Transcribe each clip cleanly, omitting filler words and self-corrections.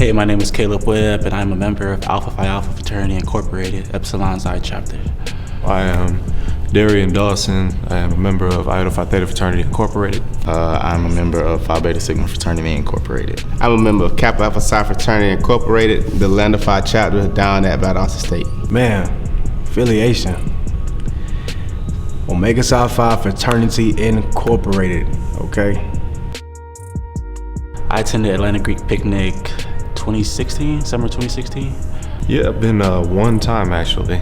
Hey, my name is Caleb Webb, and I'm a member of Alpha Phi Alpha Fraternity Incorporated, Epsilon Xi Chapter. I am Darian Dawson. I am a member of Iota Phi Theta Fraternity Incorporated. I'm a member of Phi Beta Sigma Fraternity Incorporated. I'm a member of Kappa Alpha Psi Fraternity Incorporated, the Lambda Phi Chapter down at Valdosta State. Man, affiliation. Omega Psi Phi Fraternity Incorporated, okay? I attended Atlantic Greek Picnic 2016, summer 2016. Yeah, I've been one time actually.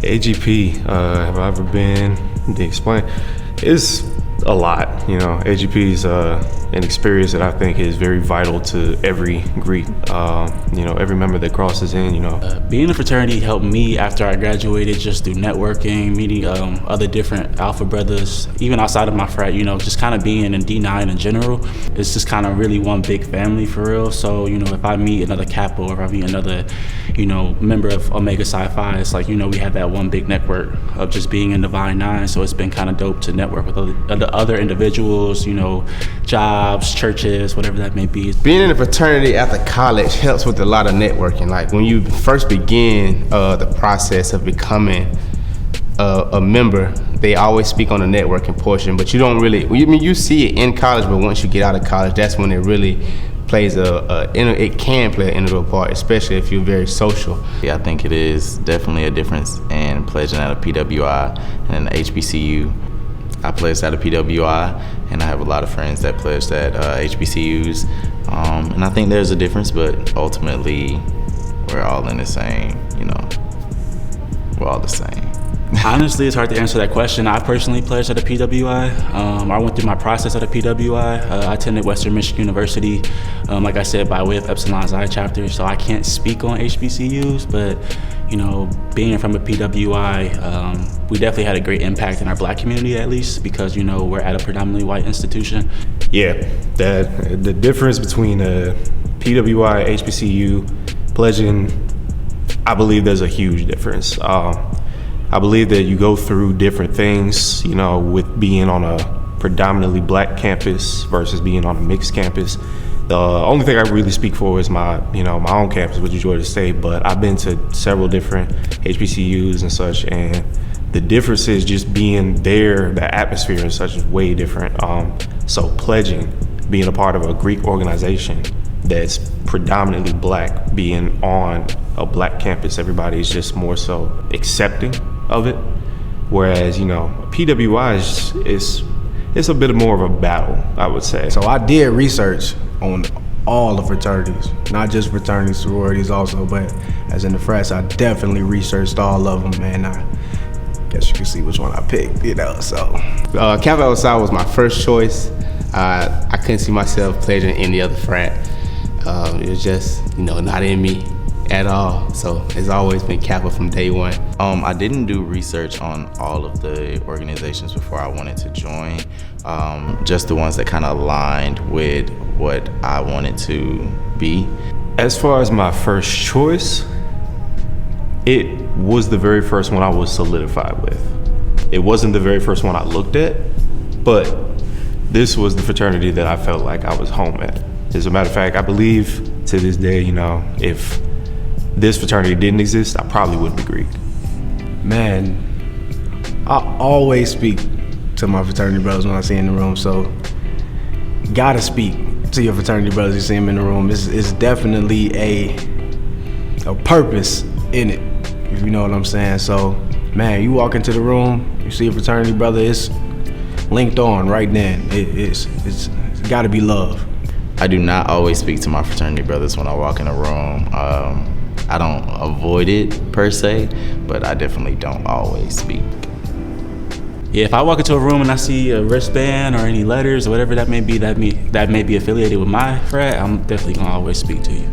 AGP, have I ever been? To explain, it's a lot. AGP is an experience that I think is very vital to every Greek. Every member that crosses in. Being in a fraternity helped me after I graduated, just through networking, meeting other different Alpha brothers, even outside of my frat. Just kind of being in D9 in general, it's just kind of really one big family for real. So if I meet another Kappa or if I meet another, member of Omega Psi Phi, it's like we have that one big network of just being in Divine Nine. So it's been kind of dope to network with other individuals, jobs, churches, whatever that may be. Being in a fraternity after college helps with a lot of networking. Like when you first begin the process of becoming a member, they always speak on the networking portion, but you don't really, you see it in college, but once you get out of college, that's when it really plays it can play an integral part, especially if you're very social. Yeah, I think it is definitely a difference in pledging at a PWI and an HBCU. I pledged at a PWI, and I have a lot of friends that pledged at HBCUs, and I think there's a difference, but ultimately, we're all in the same, we're all the same. Honestly, it's hard to answer that question. I personally pledged at a PWI. I went through my process at a PWI. I attended Western Michigan University, like I said, by way of Epsilon Xi Chapter, so I can't speak on HBCUs, but being from a PWI, we definitely had a great impact in our Black community, at least, because we're at a predominantly white institution. Yeah, the difference between a PWI, HBCU, pledging, I believe there's a huge difference. I believe that you go through different things, with being on a predominantly Black campus versus being on a mixed campus. The only thing I really speak for is my own campus, which is Georgia State, but I've been to several different HBCUs and such, and the difference is just being there, the atmosphere and such is way different. So pledging, being a part of a Greek organization that's predominantly Black, being on a Black campus, everybody's just more so accepting of it. Whereas, PWI it's a bit more of a battle, I would say. So I did research on all the fraternities, not just fraternities, sororities also, but as in the frats, I definitely researched all of them, and I guess you can see which one I picked, so. Kappa Alpha Psi was my first choice. I couldn't see myself pledging in any other frat. It was just, not in me at all. So it's always been Kappa from day one. I didn't do research on all of the organizations before I wanted to join, just the ones that kind of aligned with what I wanted to be. As far as my first choice, it was the very first one I was solidified with. It wasn't the very first one I looked at, but this was the fraternity that I felt like I was home at. As a matter of fact, I believe to this day, if this fraternity didn't exist, I probably wouldn't be Greek. Man, I always speak to my fraternity brothers when I see in the room, so gotta speak to your fraternity brothers you see them in the room. It's definitely a purpose in it, if you know what I'm saying. So, man, you walk into the room, you see a fraternity brother, it's linked on right then. It's gotta be love. I do not always speak to my fraternity brothers when I walk in a room. I don't avoid it per se, but I definitely don't always speak. Yeah, if I walk into a room and I see a wristband or any letters or whatever that may be, that may be affiliated with my frat, I'm definitely gonna always speak to you.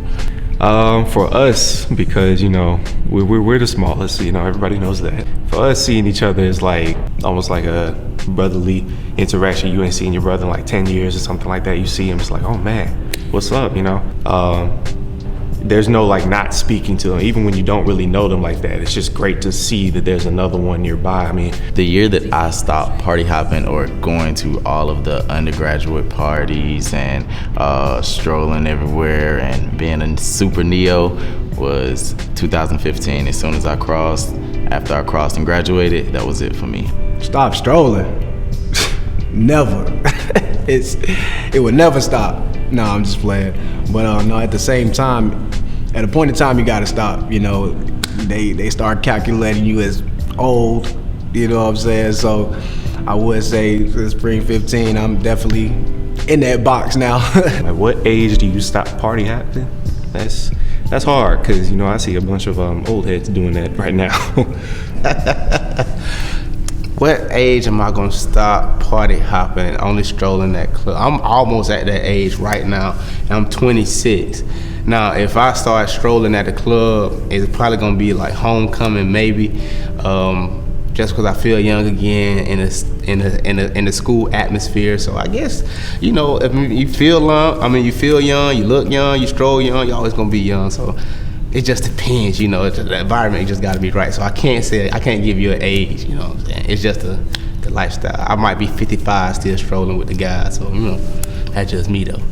For us, because we're the smallest, everybody knows that. For us, seeing each other is like almost like a brotherly interaction. You ain't seen your brother in like 10 years or something like that. You see him, it's like, oh man, what's up, there's no like not speaking to them, even when you don't really know them like that. It's just great to see that there's another one nearby. I mean, the year that I stopped party hopping or going to all of the undergraduate parties and strolling everywhere and being a super neo was 2015. As soon as after I crossed and graduated, that was it for me. Stop strolling. Never. It would never stop. No, I'm just playing. But no, at the same time, at a point in time, you gotta stop. You know, they start calculating you as old. You know what I'm saying? So I would say spring 15, I'm definitely in that box now. At what age do you stop party hopping? That's hard, because, you know, I see a bunch of old heads doing that right now. What age am I gonna stop party hopping and only strolling that club? I'm almost at that age right now, and I'm 26. Now, if I start strolling at the club, it's probably gonna be like homecoming, maybe, just because I feel young again in the school atmosphere. So I guess, you know, if you feel young, you look young, you stroll young, you're always gonna be young. So it just depends, you know. The environment just got to be right. So I can't give you an age, you know what I'm saying? It's just the lifestyle. I might be 55 still strolling with the guys, so, you know, that's just me though.